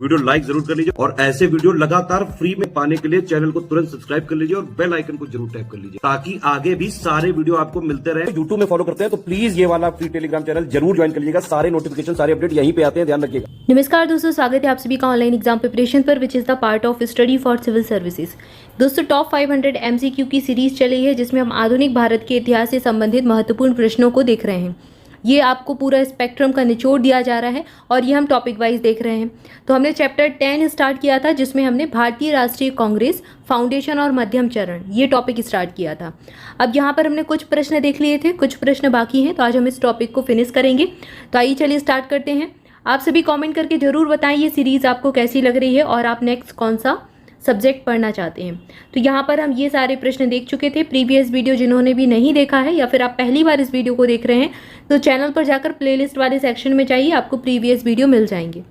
Video like जरूर कर लीजिए और ऐसे वीडियो लगातार फ्री में पाने के लिए चैनल को तुरंत सब्सक्राइब कर लीजिए और बेल आइकन को जरूर टैप कर लीजिए ताकि आगे भी सारे वीडियो आपको मिलते रहे। यूट्यूब में फॉलो करते हैं तो प्लीज ये वाला फ्री टेलीग्राम चैनल जरूर ज्वाइन कर लीजिएगा। सारे नोटिफिकेशन सारे अपडेट यहीं पे आते हैं, ध्यान रखिएगा। नमस्कार दोस्तों, स्वागत है आप सभी का ऑनलाइन एग्जाम प्रिपरेशन पर which is the part of study for civil services. दोस्तों टॉप 500 MCQ की सीरीज चली है जिसमें हम आधुनिक भारत के इतिहास से संबंधित महत्वपूर्ण प्रश्नों को देख रहे हैं। ये आपको पूरा स्पेक्ट्रम का निचोड़ दिया जा रहा है और ये हम टॉपिक वाइज देख रहे हैं। तो हमने चैप्टर 10 स्टार्ट किया था जिसमें हमने भारतीय राष्ट्रीय कांग्रेस, फाउंडेशन और मध्यम चरण ये टॉपिक स्टार्ट किया था। अब यहाँ पर हमने कुछ प्रश्न देख लिए थे, कुछ प्रश्न बाकी हैं, तो आज हम इस टॉपिक को फिनिश करेंगे। तो आइए चलिए स्टार्ट करते हैं। आप सभी कॉमेंट करके ज़रूर बताएं ये सीरीज़ आपको कैसी लग रही है और आप नेक्स्ट कौन सा सब्जेक्ट पढ़ना चाहते हैं। तो यहाँ पर हम ये सारे प्रश्न देख चुके थे। प्रीवियस वीडियो जिन्होंने भी नहीं देखा है या फिर आप पहली बार इस वीडियो को देख रहे हैं तो चैनल पर जाकर प्लेलिस्ट वाले सेक्शन में जाइए, आपको प्रीवियस वीडियो मिल जाएंगे।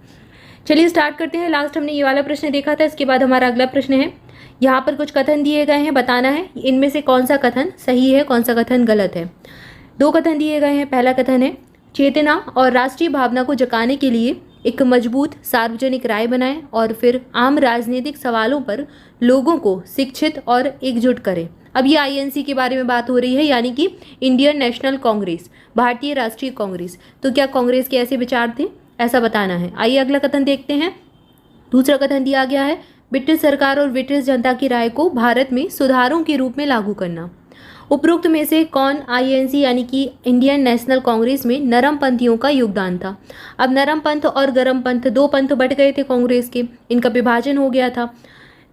चलिए स्टार्ट करते हैं। लास्ट हमने ये वाला प्रश्न देखा था, इसके बाद हमारा अगला प्रश्न है। यहाँ पर कुछ कथन दिए गए हैं, बताना है इनमें से कौन सा कथन सही है, कौन सा कथन गलत है। दो कथन दिए गए हैं। पहला कथन है, चेतना और राष्ट्रीय भावना को जगाने के लिए एक मजबूत सार्वजनिक राय बनाएं और फिर आम राजनीतिक सवालों पर लोगों को शिक्षित और एकजुट करें। अब ये INC के बारे में बात हो रही है, यानी कि इंडियन नेशनल कांग्रेस, भारतीय राष्ट्रीय कांग्रेस। तो क्या कांग्रेस के ऐसे विचार थे, ऐसा बताना है। आइए अगला कथन देखते हैं। दूसरा कथन दिया गया है, ब्रिटिश सरकार और ब्रिटिश जनता की राय को भारत में सुधारों के रूप में लागू करना। उपरोक्त में से कौन INC यानी कि इंडियन नेशनल कांग्रेस में नरम पंथियों का योगदान था। अब नरम पंथ और गरम पंथ, दो पंथ बट गए थे कांग्रेस के, इनका विभाजन हो गया था।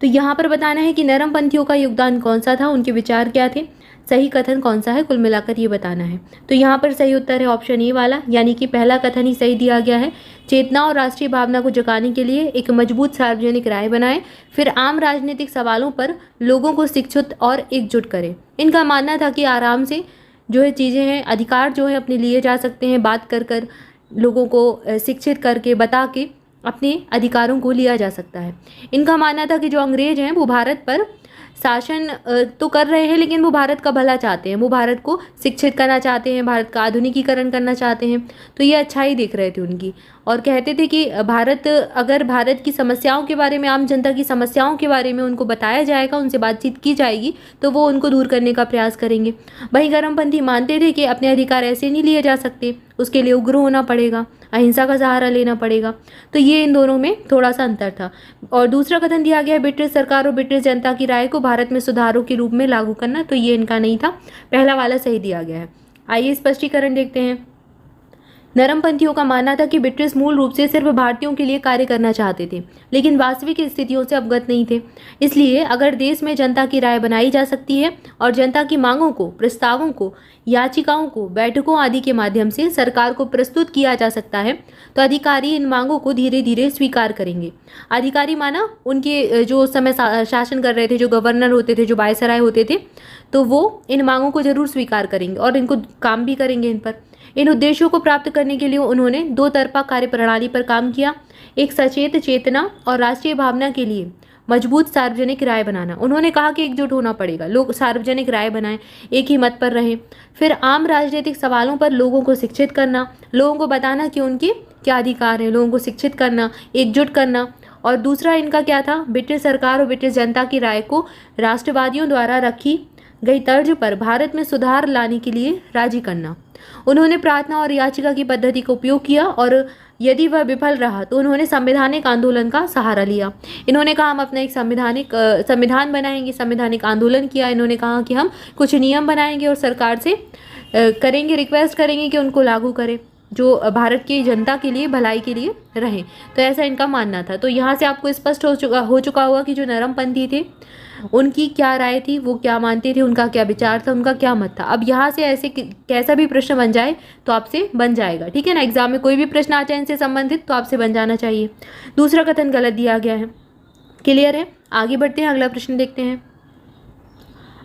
तो यहाँ पर बताना है कि नरम पंथियों का योगदान कौन सा था, उनके विचार क्या थे, सही कथन कौन सा है, कुल मिलाकर ये बताना है। तो यहाँ पर सही उत्तर है ऑप्शन ए वाला, यानी कि पहला कथन ही सही दिया गया है। चेतना और राष्ट्रीय भावना को जगाने के लिए एक मजबूत सार्वजनिक राय बनाएं, फिर आम राजनीतिक सवालों पर लोगों को शिक्षित और एकजुट करें। इनका मानना था कि आराम से जो है चीज़ें हैं, अधिकार जो है अपने लिए जा सकते हैं, बात कर कर लोगों को शिक्षित करके बता के अपने अधिकारों को लिया जा सकता है। इनका मानना था कि जो अंग्रेज हैं वो भारत पर शासन तो कर रहे हैं लेकिन वो भारत का भला चाहते हैं, वो भारत को शिक्षित करना चाहते हैं, भारत का आधुनिकीकरण करना चाहते हैं। तो ये अच्छाई देख रहे थे उनकी और कहते थे कि अगर भारत की समस्याओं के बारे में, आम जनता की समस्याओं के बारे में उनको बताया जाएगा, उनसे बातचीत की जाएगी तो वो उनको दूर करने का प्रयास करेंगे। वहीं गरमपंथी मानते थे कि अपने अधिकार ऐसे नहीं लिए जा सकते, उसके लिए उग्र होना पड़ेगा, अहिंसा का सहारा लेना पड़ेगा। तो ये इन दोनों में थोड़ा सा अंतर था। और दूसरा कथन दिया गया है, ब्रिटिश सरकार और ब्रिटिश जनता की राय को भारत में सुधारों के रूप में लागू करना। तो ये इनका नहीं था, पहला वाला सही दिया गया है। आइए स्पष्टीकरण देखते हैं। नरमपंथियों का मानना था कि ब्रिटिश मूल रूप से सिर्फ भारतीयों के लिए कार्य करना चाहते थे लेकिन वास्तविक स्थितियों से अवगत नहीं थे। इसलिए अगर देश में जनता की राय बनाई जा सकती है और जनता की मांगों को, प्रस्तावों को, याचिकाओं को बैठकों आदि के माध्यम से सरकार को प्रस्तुत किया जा सकता है तो अधिकारी इन मांगों को धीरे धीरे स्वीकार करेंगे। अधिकारी माना उनके जो समय शासन कर रहे थे, जो गवर्नर होते थे, जो वायसराय होते थे, तो वो इन मांगों को जरूर स्वीकार करेंगे और इनको काम भी करेंगे इन पर। इन उद्देश्यों को प्राप्त करने के लिए उन्होंने दो तरफा कार्यप्रणाली पर काम किया, एक सचेत चेतना और राष्ट्रीय भावना के लिए मजबूत सार्वजनिक राय बनाना। उन्होंने कहा कि एकजुट होना पड़ेगा, लोग सार्वजनिक राय बनाएं, एक ही मत पर रहें। फिर आम राजनीतिक सवालों पर लोगों को शिक्षित करना, लोगों को बताना कि उनके क्या अधिकार हैं, लोगों को शिक्षित करना, एकजुट करना। और दूसरा इनका क्या था, ब्रिटिश सरकार और ब्रिटिश जनता की राय को राष्ट्रवादियों द्वारा रखी गई तर्ज पर भारत में सुधार लाने के लिए राजी करना। उन्होंने प्रार्थना और याचिका की पद्धति का उपयोग किया और यदि वह विफल रहा तो उन्होंने संवैधानिक आंदोलन का सहारा लिया। इन्होंने कहा हम अपना एक संविधान बनाएंगे, संवैधानिक आंदोलन किया। इन्होंने कहा कि हम कुछ नियम बनाएंगे और सरकार से करेंगे, रिक्वेस्ट करेंगे कि उनको लागू करें, जो भारत की जनता के लिए, भलाई के लिए रहे। तो ऐसा इनका मानना था। तो यहाँ से आपको स्पष्ट हो चुका होगा कि जो नरमपंथी थे उनकी क्या राय थी, वो क्या मानते थे, उनका क्या विचार था, उनका क्या मत था। अब यहाँ से ऐसे कैसा भी प्रश्न बन जाए तो आपसे बन जाएगा, ठीक है ना। एग्जाम में कोई भी प्रश्न आ जाए इनसे संबंधित तो आपसे बन जाना चाहिए। दूसरा कथन गलत दिया गया है, क्लियर है। आगे बढ़ते हैं, अगला प्रश्न देखते हैं।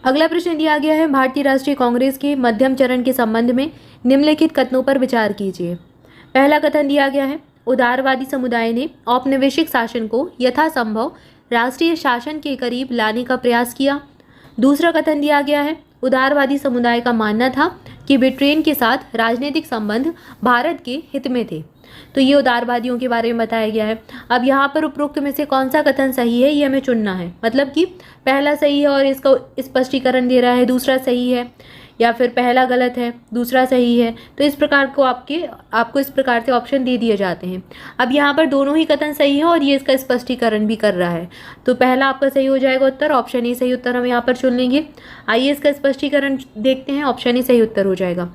अगला प्रश्न दिया गया है, भारतीय राष्ट्रीय कांग्रेस के मध्यम चरण के संबंध में निम्नलिखित कथनों पर विचार कीजिए। पहला कथन दिया गया है, उदारवादी समुदाय ने औपनिवेशिक शासन को यथासंभव राष्ट्रीय शासन के करीब लाने का प्रयास किया। दूसरा कथन दिया गया है, उदारवादी समुदाय का मानना था कि ब्रिटेन के साथ राजनीतिक संबंध भारत के हित में थे। तो ये उदारवादियों के बारे में बताया गया है। अब यहाँ पर उपरोक्त में से कौन सा कथन सही है ये हमें चुनना है। मतलब कि पहला सही है और इसका स्पष्टीकरण दे रहा है, दूसरा सही है, या फिर पहला गलत है दूसरा सही है। तो इस प्रकार को आपको इस प्रकार से ऑप्शन दे दिए जाते हैं। अब यहाँ पर दोनों ही कथन सही है और ये इसका स्पष्टीकरण भी कर रहा है। तो पहला आपका सही हो जाएगा उत्तर, ऑप्शन ए सही उत्तर हम यहाँ पर चुन लेंगे। आइए इसका स्पष्टीकरण देखते हैं, ऑप्शन ए सही उत्तर हो जाएगा।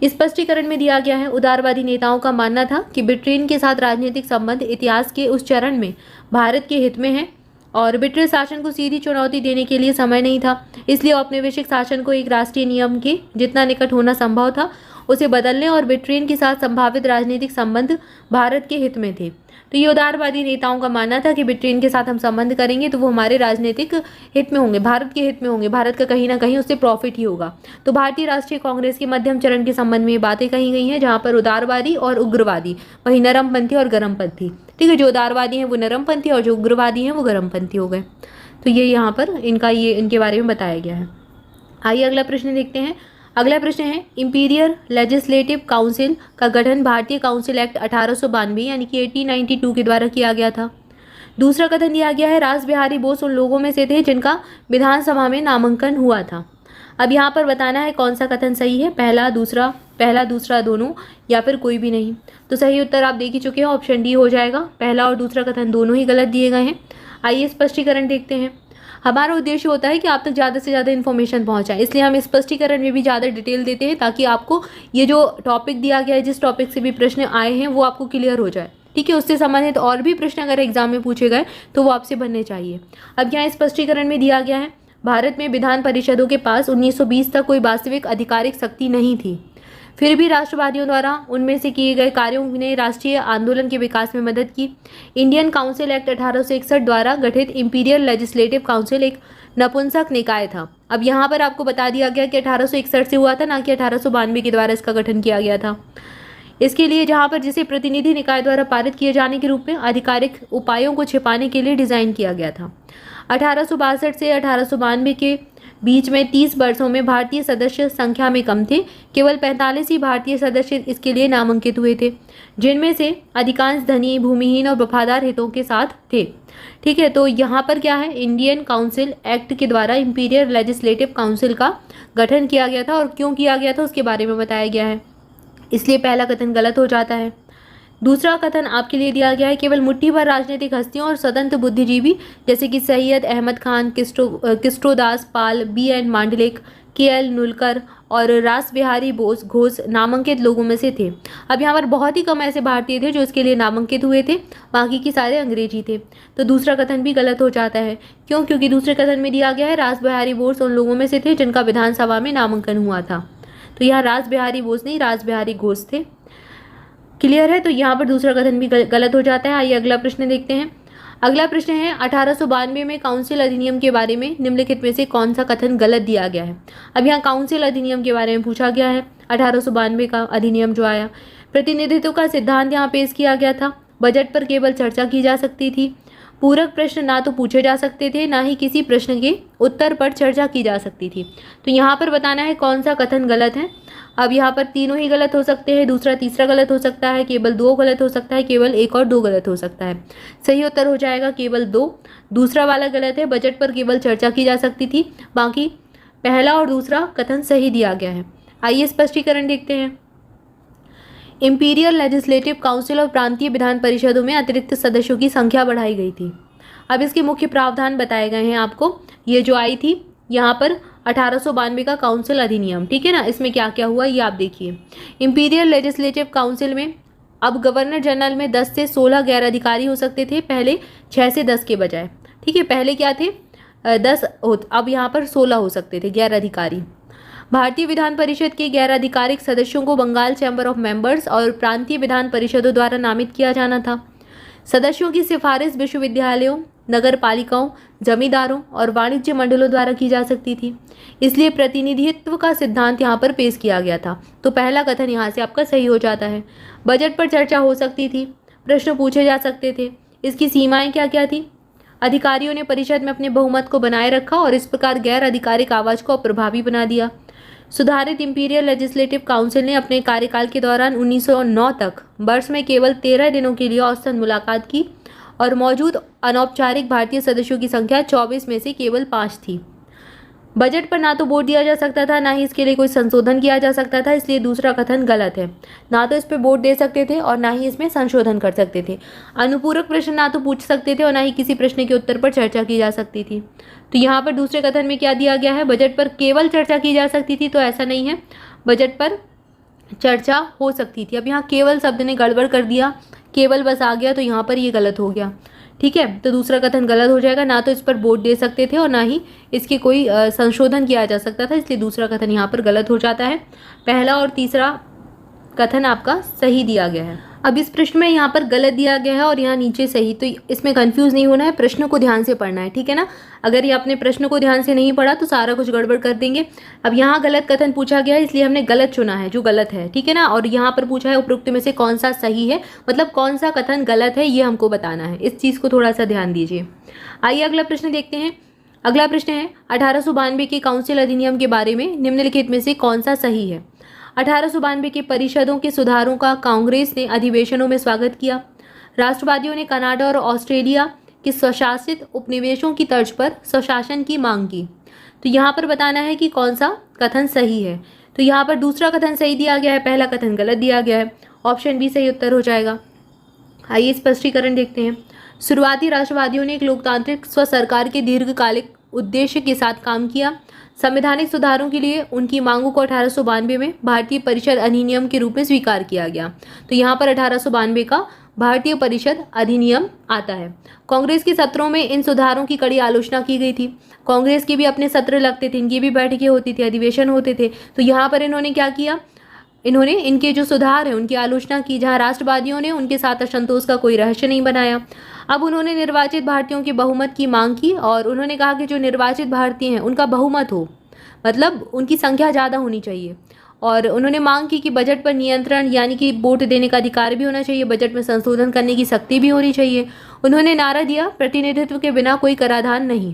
स्पष्टीकरण में दिया गया है, उदारवादी नेताओं का मानना था कि ब्रिटेन के साथ राजनीतिक संबंध इतिहास के उस चरण में भारत के हित में है और ब्रिटिश शासन को सीधी चुनौती देने के लिए समय नहीं था। इसलिए औपनिवेशिक शासन को एक राष्ट्रीय नियम के जितना निकट होना संभव था उसे बदलने और ब्रिटेन के साथ संभावित राजनीतिक संबंध भारत के हित में थे। तो ये उदारवादी नेताओं का मानना था कि ब्रिटेन के साथ हम संबंध करेंगे तो वो हमारे राजनीतिक हित में होंगे, भारत के हित में होंगे, भारत का कहीं ना कहीं उससे प्रॉफिट ही होगा। तो भारतीय राष्ट्रीय कांग्रेस के मध्यम चरण के संबंध में ये बातें कही गई हैं, जहाँ पर उदारवादी और उग्रवादी, वही नरमपंथी और गर्मपंथी। ठीक है, जो उदारवादी हैं वो नरमपंथी और जो उग्रवादी हैं वो गर्मपंथी हो गए। तो ये यहाँ पर इनके बारे में बताया गया है। आइए अगला प्रश्न देखते हैं। अगला प्रश्न है, इंपीरियल लेजिस्लेटिव काउंसिल का गठन भारतीय काउंसिल एक्ट 1892 यानी कि 1892 के द्वारा किया गया था। दूसरा कथन दिया गया है, रास बिहारी बोस उन लोगों में से थे जिनका विधानसभा में नामांकन हुआ था। अब यहाँ पर बताना है कौन सा कथन सही है, पहला दूसरा दोनों या फिर कोई भी नहीं। तो सही उत्तर आप देख ही चुके हैं, ऑप्शन डी हो जाएगा। पहला और दूसरा कथन दोनों ही गलत दिए गए हैं। आइए स्पष्टीकरण देखते हैं। हमारा उद्देश्य होता है कि आप तक ज़्यादा से ज़्यादा इन्फॉर्मेशन पहुंचाए, इसलिए हम स्पष्टीकरण में भी ज़्यादा डिटेल देते हैं ताकि आपको ये जो टॉपिक दिया गया है, जिस टॉपिक से भी प्रश्न आए हैं वो आपको क्लियर हो जाए। ठीक है, उससे संबंधित और भी प्रश्न अगर एग्जाम में पूछे गए तो वो आपसे बनने चाहिए। अब यहाँ स्पष्टीकरण में दिया गया है, भारत में विधान परिषदों के पास 1920 तक कोई वास्तविक आधिकारिक शक्ति नहीं थी। फिर भी राष्ट्रवादियों द्वारा उनमें से किए गए कार्यों ने राष्ट्रीय आंदोलन के विकास में मदद की। इंडियन काउंसिल एक्ट 1861 द्वारा गठित इंपीरियल लेजिस्लेटिव काउंसिल एक नपुंसक निकाय था। अब यहाँ पर आपको बता दिया गया कि 1861 से हुआ था, ना कि 1892 के द्वारा इसका गठन किया गया था। इसके लिए जहाँ पर जिसे प्रतिनिधि निकाय द्वारा पारित किए जाने के रूप में आधिकारिक उपायों को छिपाने के लिए डिजाइन किया गया था। 1862 से 1892 के बीच में 30 वर्षों में भारतीय सदस्य संख्या में कम थे। केवल 45 ही भारतीय सदस्य इसके लिए नामांकित हुए थे, जिनमें से अधिकांश धनी, भूमिहीन और वफादार हितों के साथ थे। ठीक है, तो यहाँ पर क्या है, इंडियन काउंसिल एक्ट के द्वारा इंपीरियल लेजिस्लेटिव काउंसिल का गठन किया गया था और क्यों किया गया था उसके बारे में बताया गया है, इसलिए पहला कथन गलत हो जाता है। दूसरा कथन आपके लिए दिया गया है, केवल मुट्ठी भर राजनीतिक हस्तियों और स्वतंत्र बुद्धिजीवी जैसे कि सैयद अहमद खान, किस्टोदास पाल, बी.एन. मांडलिक, के.एल. नुलकर और रास बिहारी बोस घोष नामांकित लोगों में से थे। अब यहाँ पर बहुत ही कम ऐसे भारतीय थे जो इसके लिए नामांकित हुए थे, बाकी की सारे अंग्रेजी थे। तो दूसरा कथन भी गलत हो जाता है। क्यों? क्योंकि दूसरे कथन में दिया गया है रास बिहारी बोस उन लोगों में से थे जिनका विधानसभा में नामांकन हुआ था। तो यहाँ रास बिहारी बोस नहीं, रास बिहारी घोष थे। क्लियर है? तो यहाँ पर दूसरा कथन भी गलत हो जाता है। आइए अगला प्रश्न देखते हैं। अगला प्रश्न है, 1892 में काउंसिल अधिनियम के बारे में निम्नलिखित में से कौन सा कथन गलत दिया गया है। अब यहाँ काउंसिल अधिनियम के बारे में पूछा गया है। 1892 का अधिनियम जो आया, प्रतिनिधित्व का सिद्धांत यहाँ पेश किया गया था। बजट पर केवल चर्चा की जा सकती थी। पूरक प्रश्न ना तो पूछे जा सकते थे, ना ही किसी प्रश्न के उत्तर पर चर्चा की जा सकती थी। तो यहाँ पर बताना है कौन सा कथन गलत है। अब यहाँ पर तीनों ही गलत हो सकते हैं, दूसरा तीसरा गलत हो सकता है, केवल 2 गलत हो सकता है, केवल 1 और 2 गलत हो सकता है। सही उत्तर हो जाएगा केवल 2। दूसरा वाला गलत है, बजट पर केवल चर्चा की जा सकती थी, बाकी पहला और दूसरा कथन सही दिया गया है। आइए स्पष्टीकरण देखते हैं। इंपीरियल लेजिस्लेटिव काउंसिल और प्रांतीय विधान परिषदों में अतिरिक्त सदस्यों की संख्या बढ़ाई गई थी। अब इसके मुख्य प्रावधान बताए गए हैं आपको। ये जो आई थी यहाँ पर 1892 का काउंसिल अधिनियम, ठीक है ना, इसमें क्या क्या हुआ ये आप देखिए। इंपीरियल लेजिस्लेटिव काउंसिल में अब गवर्नर जनरल में 10 से 16 गैर अधिकारी हो सकते थे, पहले 6 से 10 के बजाय। ठीक है, पहले क्या थे 10, अब यहाँ पर 16 हो सकते थे गैर अधिकारी। भारतीय विधान परिषद के गैर आधिकारिक सदस्यों को बंगाल चैम्बर ऑफ मेंबर्स और प्रांतीय विधान परिषदों द्वारा नामित किया जाना था। सदस्यों की सिफारिश विश्वविद्यालयों, नगर पालिकाओं, जमींदारों और वाणिज्य मंडलों द्वारा की जा सकती थी। इसलिए प्रतिनिधित्व का सिद्धांत यहाँ पर पेश किया गया था। तो पहला कथन यहाँ से आपका सही हो जाता है। बजट पर चर्चा हो सकती थी, प्रश्न पूछे जा सकते थे। इसकी सीमाएं क्या क्या थी? अधिकारियों ने परिषद में अपने बहुमत को बनाए रखा और इस प्रकार गैर आधिकारिक आवाज को अप्रभावी बना दिया। सुधारित इंपीरियल लेजिस्लेटिव काउंसिल ने अपने कार्यकाल के दौरान 1909 तक वर्ष में केवल 13 दिनों के लिए औसतन मुलाकात की और मौजूद अनौपचारिक भारतीय सदस्यों की संख्या 24 में से केवल 5 थी। बजट पर ना तो वोट दिया जा सकता था, ना ही इसके लिए कोई संशोधन किया जा सकता था, इसलिए दूसरा कथन गलत है। ना तो इस पर वोट दे सकते थे और ना ही इसमें संशोधन कर सकते थे। अनुपूरक प्रश्न ना तो पूछ सकते थे और ना ही किसी प्रश्न के उत्तर पर चर्चा की जा सकती थी। तो यहाँ पर दूसरे कथन में क्या दिया गया है, बजट पर केवल चर्चा की जा सकती थी, तो ऐसा नहीं है, बजट पर चर्चा हो सकती थी। अब यहाँ केवल शब्द ने गड़बड़ कर दिया, केवल बस आ गया, तो यहाँ पर ये गलत हो गया। ठीक है, तो दूसरा कथन गलत हो जाएगा। ना तो इस पर वोट दे सकते थे और ना ही इसके कोई संशोधन किया जा सकता था, इसलिए दूसरा कथन यहाँ पर गलत हो जाता है। पहला और तीसरा कथन आपका सही दिया गया है। अब इस प्रश्न में यहाँ पर गलत दिया गया है और यहाँ नीचे सही, तो इसमें कंफ्यूज नहीं होना है, प्रश्न को ध्यान से पढ़ना है। ठीक है ना, अगर ये अपने प्रश्न को ध्यान से नहीं पढ़ा तो सारा कुछ गड़बड़ कर देंगे। अब यहाँ गलत कथन पूछा गया है, इसलिए हमने गलत चुना है, जो गलत है। ठीक है ना, और यहाँ पर पूछा है उपरोक्त में से कौन सा सही है, मतलब कौन सा कथन गलत है, ये हमको बताना है। इस चीज़ को थोड़ा सा ध्यान दीजिए। आइए अगला प्रश्न देखते हैं। अगला प्रश्न है 1892 के काउंसिल अधिनियम के बारे में निम्नलिखित में से कौन सा सही है। 1892 के परिषदों के सुधारों का कांग्रेस ने अधिवेशनों में स्वागत किया। राष्ट्रवादियों ने कनाडा और ऑस्ट्रेलिया के स्वशासित उपनिवेशों की तर्ज पर स्वशासन की मांग की। तो यहाँ पर बताना है कि कौन सा कथन सही है। तो यहाँ पर दूसरा कथन सही दिया गया है, पहला कथन गलत दिया गया है। ऑप्शन बी सही उत्तर हो जाएगा। आइए स्पष्टीकरण देखते हैं। शुरुआती राष्ट्रवादियों ने एक लोकतांत्रिक स्व सरकार के दीर्घकालिक उद्देश्य के साथ काम किया। संवैधानिक सुधारों के लिए उनकी मांगों को 1892 में भारतीय परिषद अधिनियम के रूप में स्वीकार किया गया। तो यहाँ पर 1892 का भारतीय परिषद अधिनियम आता है। कांग्रेस के सत्रों में इन सुधारों की कड़ी आलोचना की गई थी। कांग्रेस के भी अपने सत्र लगते थे, इनकी भी बैठकें होती थी, अधिवेशन होते थे। तो यहाँ पर इन्होंने क्या किया, इन्होंने इनके जो सुधार है उनकी आलोचना की, जहाँ राष्ट्रवादियों ने उनके साथ असंतोष का कोई रहस्य नहीं बनाया। अब उन्होंने निर्वाचित भारतीयों के बहुमत की मांग की और उन्होंने कहा कि जो निर्वाचित भारतीय हैं उनका बहुमत हो, मतलब उनकी संख्या ज़्यादा होनी चाहिए। और उन्होंने मांग की कि बजट पर नियंत्रण यानी कि वोट देने का अधिकार भी होना चाहिए, बजट में संशोधन करने की शक्ति भी होनी चाहिए। उन्होंने नारा दिया, प्रतिनिधित्व के बिना कोई कराधान नहीं।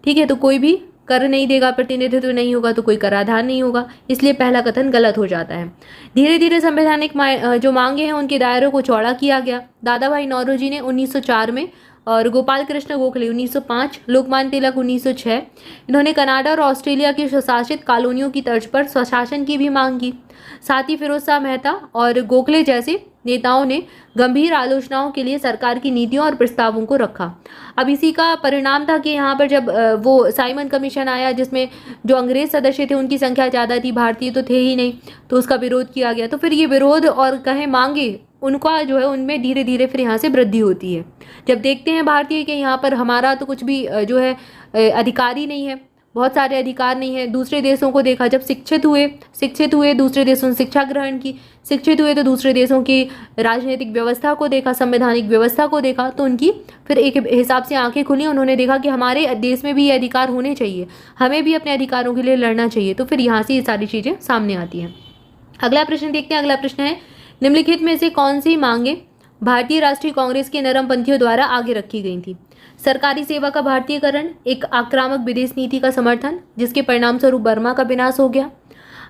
ठीक है, तो कोई भी कर नहीं देगा, प्रतिनिधित्व नहीं होगा तो कोई कराधान नहीं होगा, इसलिए पहला कथन गलत हो जाता है। धीरे धीरे संवैधानिक जो मांगे हैं उनके दायरों को चौड़ा किया गया। दादा भाई नौरोजी ने 1904 में और गोपाल कृष्ण गोखले 1905, लोकमान्य तिलक 1906, इन्होंने कनाडा और ऑस्ट्रेलिया की स्वशासित कॉलोनियों की तर्ज पर स्वशासन की भी मांग की। साथ ही फिरोज शाह मेहता और गोखले जैसे नेताओं ने गंभीर आलोचनाओं के लिए सरकार की नीतियों और प्रस्तावों को रखा। अब इसी का परिणाम था कि यहाँ पर जब वो साइमन कमीशन आया, जिसमें जो अंग्रेज सदस्य थे उनकी संख्या ज़्यादा थी, भारतीय तो थे ही नहीं, तो उसका विरोध किया गया। तो फिर ये विरोध और कहें मांगे उनका जो है उनमें धीरे धीरे फिर यहाँ से वृद्धि होती है। जब देखते हैं भारतीय के यहाँ पर हमारा तो कुछ भी जो है अधिकार ही नहीं है, बहुत सारे अधिकार नहीं है। दूसरे देशों को देखा, जब शिक्षित हुए दूसरे देशों से शिक्षा ग्रहण की, शिक्षित हुए तो दूसरे देशों की राजनीतिक व्यवस्था को देखा, संवैधानिक व्यवस्था को देखा, तो उनकी फिर एक हिसाब से आंखें खुली। उन्होंने देखा कि हमारे देश में भी ये अधिकार होने चाहिए, हमें भी अपने अधिकारों के लिए लड़ना चाहिए। तो फिर यहाँ से ये सारी चीज़ें सामने आती हैं। अगला प्रश्न देखते हैं। अगला प्रश्न है, निम्नलिखित में से कौन सी मांगे भारतीय राष्ट्रीय कांग्रेस के नरमपंथियों द्वारा आगे रखी गई थी। सरकारी सेवा का भारतीयकरण, एक आक्रामक विदेश नीति का समर्थन जिसके परिणाम स्वरूप बर्मा का विनाश हो गया,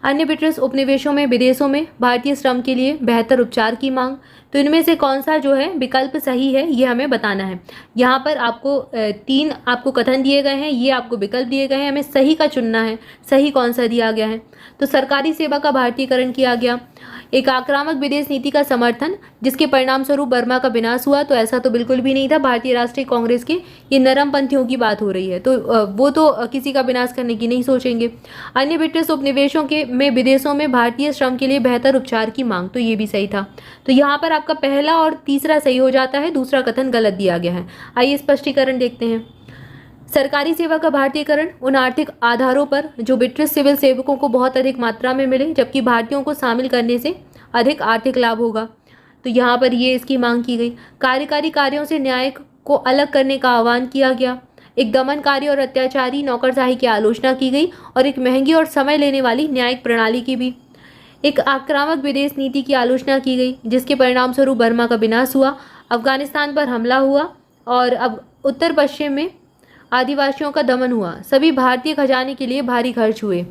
अन्य ब्रिटिश उपनिवेशों में विदेशों में भारतीय श्रम के लिए बेहतर उपचार की मांग। तो इनमें से कौन सा जो है विकल्प सही है ये हमें बताना है। यहाँ पर आपको 3 आपको कथन दिए गए हैं, ये आपको विकल्प दिए गए हैं, हमें सही का चुनना है। सही कौन सा दिया गया है, तो सरकारी सेवा का भारतीयकरण किया गया, एक आक्रामक विदेश नीति का समर्थन जिसके परिणाम स्वरूप बर्मा का विनाश हुआ, तो ऐसा तो बिल्कुल भी नहीं था। भारतीय राष्ट्रीय कांग्रेस के ये नरमपंथियों की बात हो रही है, तो वो तो किसी का विनाश करने की नहीं सोचेंगे। अन्य ब्रिटिश उपनिवेशों के में विदेशों में भारतीय श्रम के लिए बेहतर उपचार की मांग, तो ये भी सही था। तो यहाँ पर आपका पहला और तीसरा सही हो जाता है, दूसरा कथन गलत दिया गया है। आइए स्पष्टीकरण देखते हैं। सरकारी सेवा का भारतीयकरण उन आर्थिक आधारों पर जो ब्रिटिश सिविल सेवकों को बहुत अधिक मात्रा में मिले, जबकि भारतीयों को शामिल करने से अधिक आर्थिक लाभ होगा, तो यहाँ पर ये इसकी मांग की गई। कार्यकारी कार्यों से न्यायिक को अलग करने का आह्वान किया गया, एक दमनकारी और अत्याचारी नौकरशाही की आलोचना की गई और एक महंगी और समय लेने वाली न्यायिक प्रणाली की भी। एक आक्रामक विदेश नीति की आलोचना की गई जिसके परिणाम स्वरूप बर्मा का विनाश हुआ, अफगानिस्तान पर हमला हुआ और अब उत्तर पश्चिम में आदिवासियों का दमन हुआ। सभी भारतीय खजाने के लिए भारी खर्च हुए।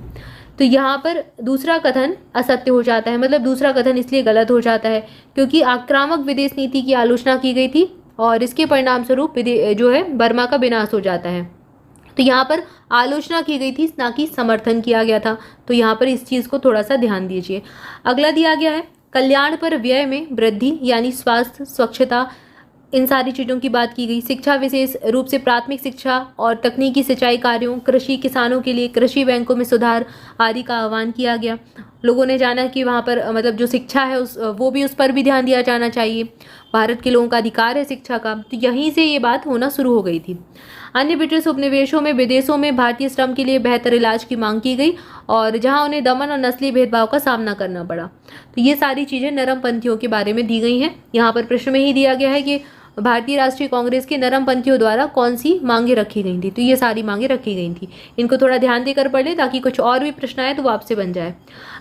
तो यहाँ पर दूसरा कथन असत्य हो जाता है। मतलब दूसरा कथन इसलिए गलत हो जाता है क्योंकि आक्रामक विदेश नीति की आलोचना की गई थी और इसके परिणाम स्वरूप जो है बर्मा का विनाश हो जाता है। तो यहाँ पर आलोचना की गई थी, ना कि समर्थन किया गया था। तो यहाँ पर इस चीज़ को थोड़ा सा ध्यान दीजिए। अगला दिया गया है कल्याण पर व्यय में वृद्धि, यानी स्वास्थ्य, स्वच्छता, इन सारी चीज़ों की बात की गई। शिक्षा, विशेष रूप से प्राथमिक शिक्षा और तकनीकी सिंचाई कार्यों, कृषि, किसानों के लिए कृषि बैंकों में सुधार आदि का आह्वान किया गया। लोगों ने जाना कि वहाँ पर मतलब जो शिक्षा है उस पर भी ध्यान दिया जाना चाहिए। भारत के लोगों का अधिकार है शिक्षा का। तो यहीं से ये बात होना शुरू हो गई थी। अन्य ब्रिटिश उपनिवेशों में विदेशों में भारतीय श्रम के लिए बेहतर इलाज की मांग की गई और जहां उन्हें दमन और नस्लीय भेदभाव का सामना करना पड़ा। तो ये सारी चीज़ें नरमपंथियों के बारे में दी गई हैं। यहाँ पर प्रश्न में ही दिया गया है कि भारतीय राष्ट्रीय कांग्रेस के नरमपंथियों द्वारा कौन सी मांगे रखी गई थी। तो ये सारी मांगे रखी गई थी। इनको थोड़ा ध्यान देकर पढ़ लें ताकि कुछ और भी प्रश्न आए तो वो आपसे बन जाए।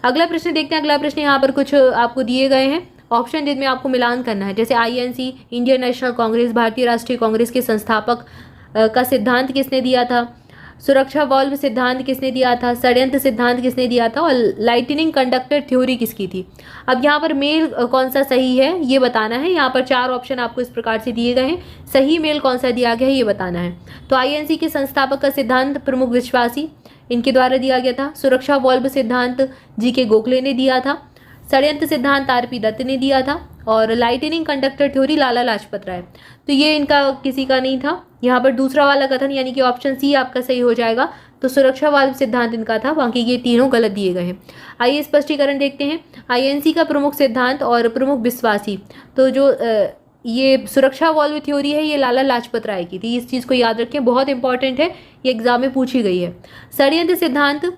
अगला प्रश्न देखते हैं। अगला प्रश्न यहाँ पर कुछ आपको दिए गए हैं ऑप्शन जिनमें आपको मिलान करना है। जैसे INC, इंडियन नेशनल कांग्रेस, भारतीय राष्ट्रीय कांग्रेस के संस्थापक का सिद्धांत किसने दिया था, सुरक्षा वाल्व सिद्धांत किसने दिया था, षड्यंत्र सिद्धांत किसने दिया था और लाइटनिंग कंडक्टर थ्योरी किसकी थी। अब यहाँ पर मेल कौन सा सही है ये बताना है। यहाँ पर 4 ऑप्शन आपको इस प्रकार से दिए गए हैं। सही मेल कौन सा दिया गया है ये बताना है। तो INC के संस्थापक का सिद्धांत प्रमुख विश्वासी इनके द्वारा दिया गया था। सुरक्षा वाल्व सिद्धांत GK गोखले ने दिया था। षड्यंत्र सिद्धांत RP दत्त ने दिया था और lightning conductor theory Lala Lajpat Rai. तो ये इनका किसी का नहीं था। यहाँ पर दूसरा वाला कथन यानी कि ऑप्शन C आपका सही हो जाएगा। तो सुरक्षा वाल्व सिद्धांत इनका था, बाकी ये तीनों गलत दिए गए हैं। आइए स्पष्टीकरण देखते हैं। INC का प्रमुख सिद्धांत और प्रमुख विश्वासी, तो जो ये सुरक्षा वाल्व थ्योरी है ये लाला लाजपत राय की थी। इस चीज़ को याद रखें, बहुत इंपॉर्टेंट है, ये एग्जाम में पूछी गई है। षड्यंत्र सिद्धांत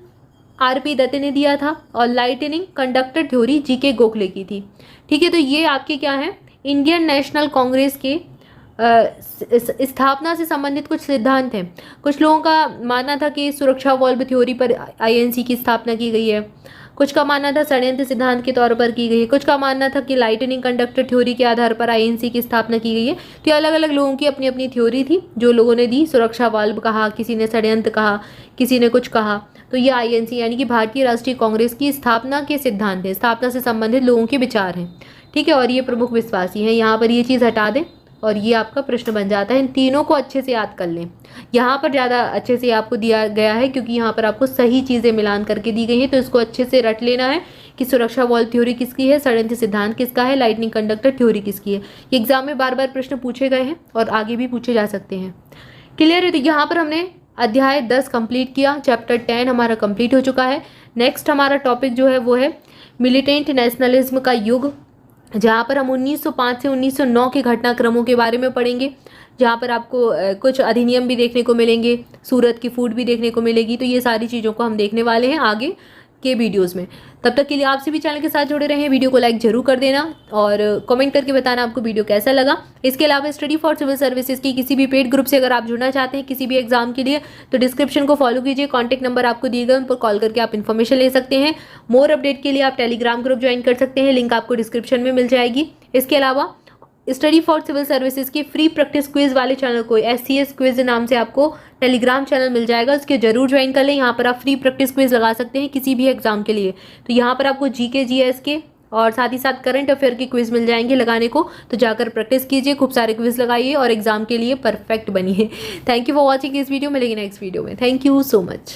RP दत्त ने दिया था और lightning conductor theory GK Gokhale की थी। ठीक है, तो ये आपके क्या है, इंडियन नेशनल कांग्रेस के स्थापना से संबंधित कुछ सिद्धांत हैं। कुछ लोगों का मानना था कि सुरक्षा वाल्व थ्योरी पर INC की स्थापना की गई है, कुछ का मानना था षड्यंत्र सिद्धांत के तौर पर की गई है, कुछ का मानना था कि लाइटनिंग कंडक्टर थ्योरी के आधार पर INC की स्थापना की गई है। तो ये अलग अलग लोगों की अपनी अपनी थ्योरी थी जो लोगों ने दी। सुरक्षा वाल्व कहा, किसी ने षड्यंत्र कहा, किसी ने कुछ कहा। तो ये INC यानी कि भारतीय राष्ट्रीय कांग्रेस की स्थापना के सिद्धांत है, स्थापना से संबंधित लोगों के विचार हैं। ठीक है, और ये प्रमुख विश्वासी हैं। यहाँ पर ये चीज़ हटा दें और ये आपका प्रश्न बन जाता है। इन तीनों को अच्छे से याद कर लें। यहाँ पर ज़्यादा अच्छे से आपको दिया गया है क्योंकि यहाँ पर आपको सही चीज़ें मिलान करके दी गई हैं। तो इसको अच्छे से रट लेना है कि सुरक्षा वाल्व थ्योरी किसकी है, षड्यंत्र सिद्धांत किसका है, लाइटनिंग कंडक्टर थ्योरी किसकी है। ये एग्जाम में बार बार प्रश्न पूछे गए हैं और आगे भी पूछे जा सकते हैं। क्लियर है। तो यहाँ पर हमने अध्याय 10 कंप्लीट किया, चैप्टर 10 हमारा कंप्लीट हो चुका है। नेक्स्ट हमारा टॉपिक जो है वो है मिलिटेंट नेशनलिज्म का युग, जहाँ पर हम 1905 से 1909 के घटनाक्रमों के बारे में पढ़ेंगे, जहाँ पर आपको कुछ अधिनियम भी देखने को मिलेंगे, सूरत की फूट भी देखने को मिलेगी। तो ये सारी चीज़ों को हम देखने वाले हैं आगे के वीडियोस में। तब तक के लिए आपसे भी चैनल के साथ जुड़े रहें। वीडियो को लाइक जरूर कर देना और कमेंट करके बताना आपको वीडियो कैसा लगा। इसके अलावा स्टडी फॉर सिविल सर्विसेज की किसी भी पेड ग्रुप से अगर आप जुड़ना चाहते हैं किसी भी एग्जाम के लिए तो डिस्क्रिप्शन को फॉलो कीजिए। कॉन्टैक्ट नंबर आपको दिए गए, उन पर कॉल करके आप इन्फॉर्मेशन ले सकते हैं। मोर अपडेट के लिए आप टेलीग्राम ग्रुप ज्वाइन कर सकते हैं, लिंक आपको डिस्क्रिप्शन में मिल जाएगी। इसके अलावा स्टडी फॉर सिविल सर्विसेज की फ्री प्रैक्टिस क्विज वाले चैनल को SCS क्विज नाम से आपको टेलीग्राम चैनल मिल जाएगा, उसके जरूर ज्वाइन कर लें। यहाँ पर आप फ्री प्रैक्टिस क्विज लगा सकते हैं किसी भी एग्जाम के लिए। तो यहाँ पर आपको GK GS के और साथ ही साथ करंट अफेयर के क्विज मिल जाएंगे लगाने को। तो जाकर प्रैक्टिस कीजिए, खूब सारे क्विज लगाइए और एग्जाम के लिए परफेक्ट बनिए। थैंक यू फॉर वॉचिंग इस वीडियो। मिलेगी नेक्स्ट वीडियो में। Thank you so much.